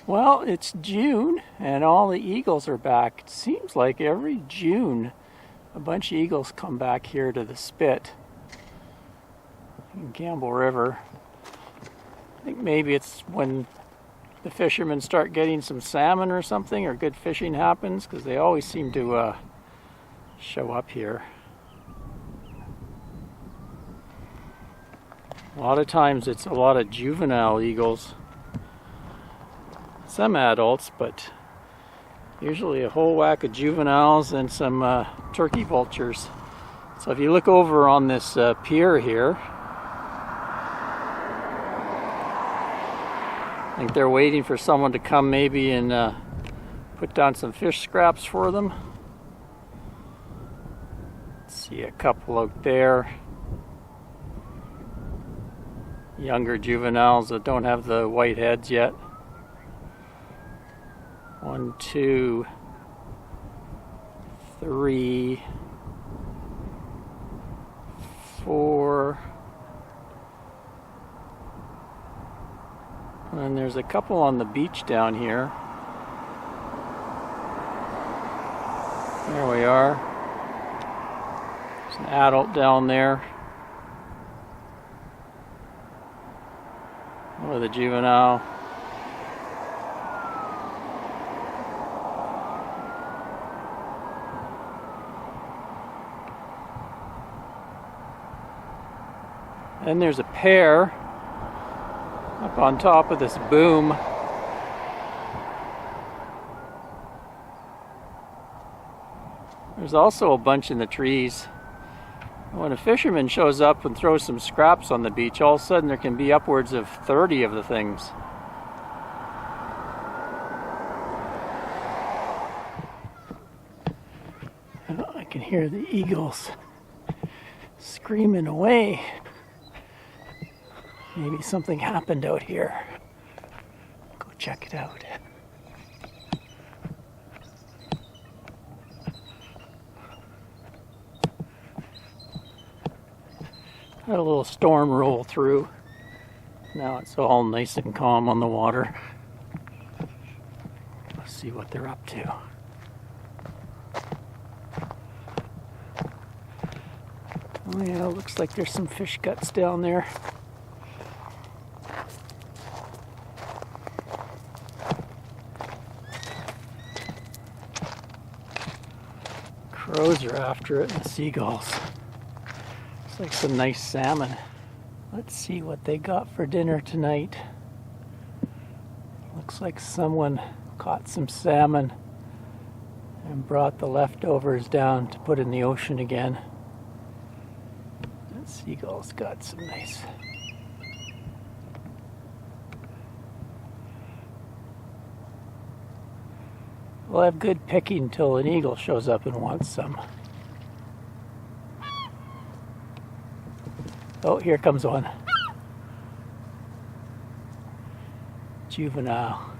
Well, it's June and all the eagles are back. It seems like every June a bunch of eagles come back here to the spit in Campbell River. I think maybe it's when the fishermen start getting some salmon or something, or good fishing happens, because they always seem to show up here. A lot of times it's a lot of juvenile eagles. Some adults, but usually a whole whack of juveniles and some turkey vultures. So if you look over on this pier here, I think they're waiting for someone to come maybe and put down some fish scraps for them. See a couple out there. Younger juveniles that don't have the white heads yet. 1, 2, 3, 4, and there's a couple on the beach down here. There we are. There's an adult down there with a juvenile. Then there's a pair up on top of this boom. There's also a bunch in the trees. When a fisherman shows up and throws some scraps on the beach, all of a sudden there can be upwards of 30 of the things. And I can hear the eagles screaming away. Maybe something happened out here. Go check it out. Had a little storm roll through. Now it's all nice and calm on the water. Let's see what they're up to. Oh yeah, looks like there's some fish guts down there. Crows are after it and the seagulls. Looks like some nice salmon. Let's see what they got for dinner tonight. Looks like someone caught some salmon and brought the leftovers down to put in the ocean again. That seagull's got some nice. We'll have good picking until an eagle shows up and wants some. Oh, here comes one. Juvenile.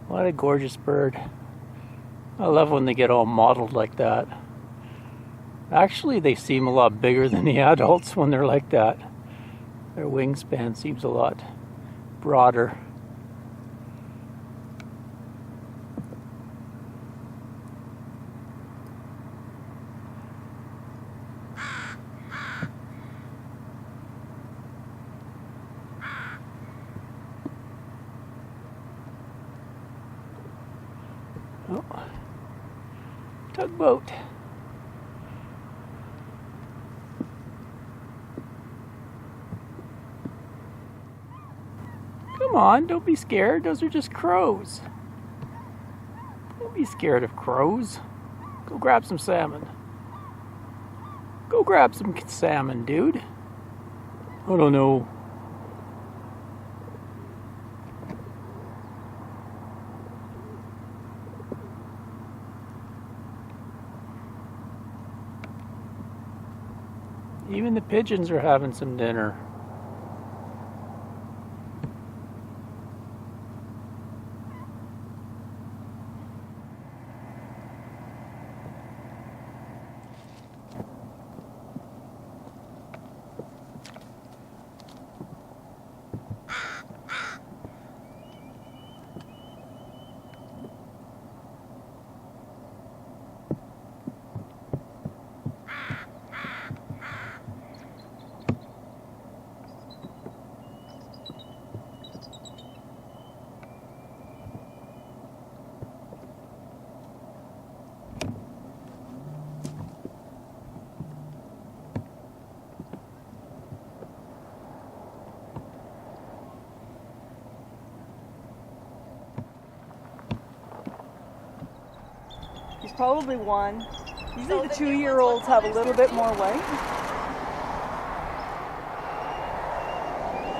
What a gorgeous bird. I love when they get all mottled like that. Actually, they seem a lot bigger than the adults when they're like that. Their wingspan seems a lot broader. Oh, tugboat. Come on, don't be scared. Those are just crows. Don't be scared of crows. Go grab some salmon. Go grab some salmon, dude. I don't know. Even the pigeons are having some dinner. probably one. Usually the 2-year-olds have a little bit more white.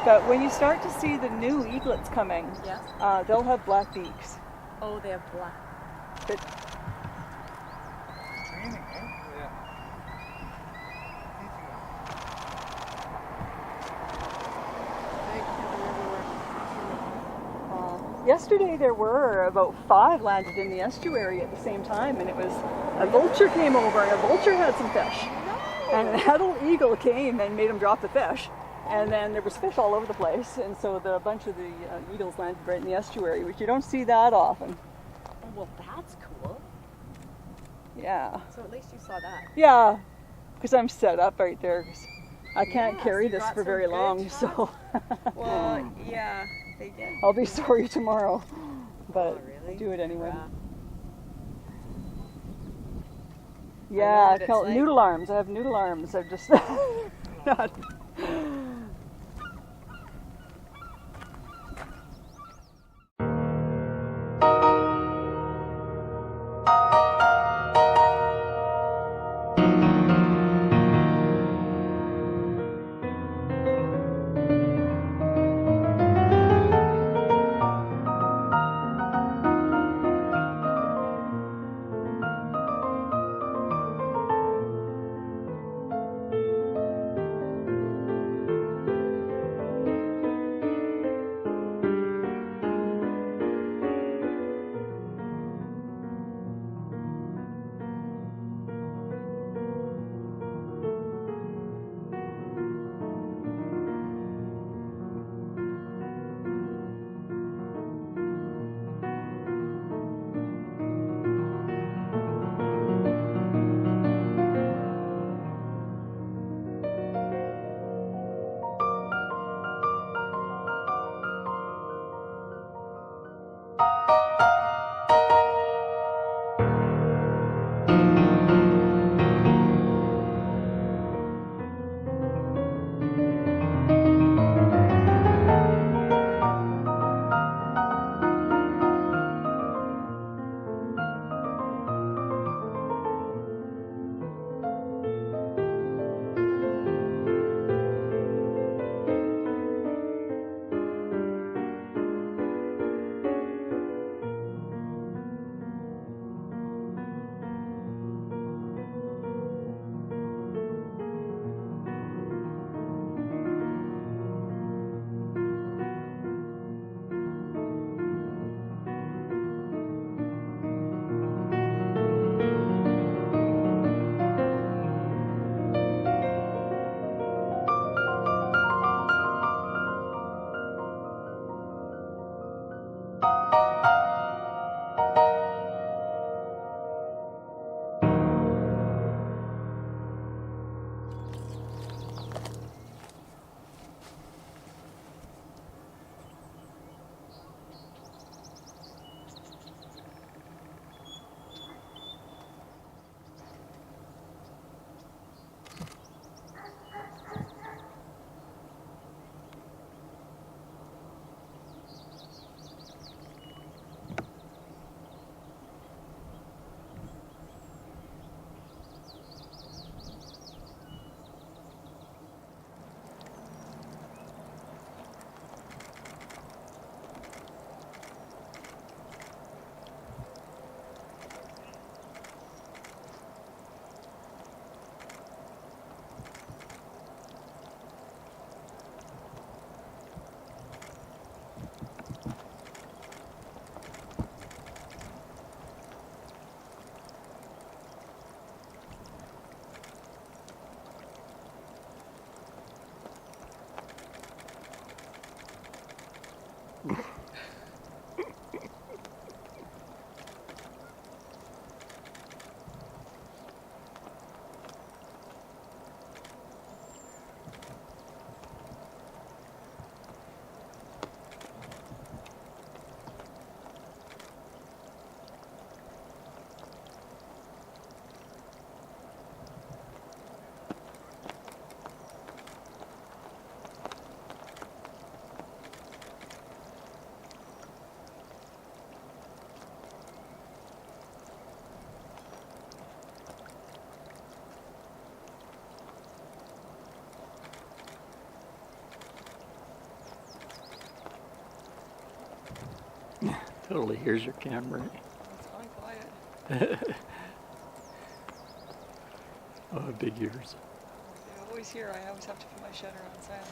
But when you start to see the new eaglets coming, they'll have black beaks. Oh, they have black. But yesterday there were about 5 landed in the estuary at the same time, and it was a vulture came over, and a vulture had some fish. No. And an adult eagle came and made him drop the fish. And then there was fish all over the place, and so a bunch of the eagles landed right in the estuary, which you don't see that often. Oh, well, that's cool. Yeah. So at least you saw that. Yeah, because I'm set up right there. 'Cause I can't carry this for very long, so. Well, yeah, they get. I'll be sorry tomorrow, but really? do it anyway. Yeah, Yeah, I it's felt like... noodle arms. I have noodle arms. I've just not. Totally hears your camera. It's fine, quiet. Oh, big ears. I always hear. I always have to put my shutter on silent.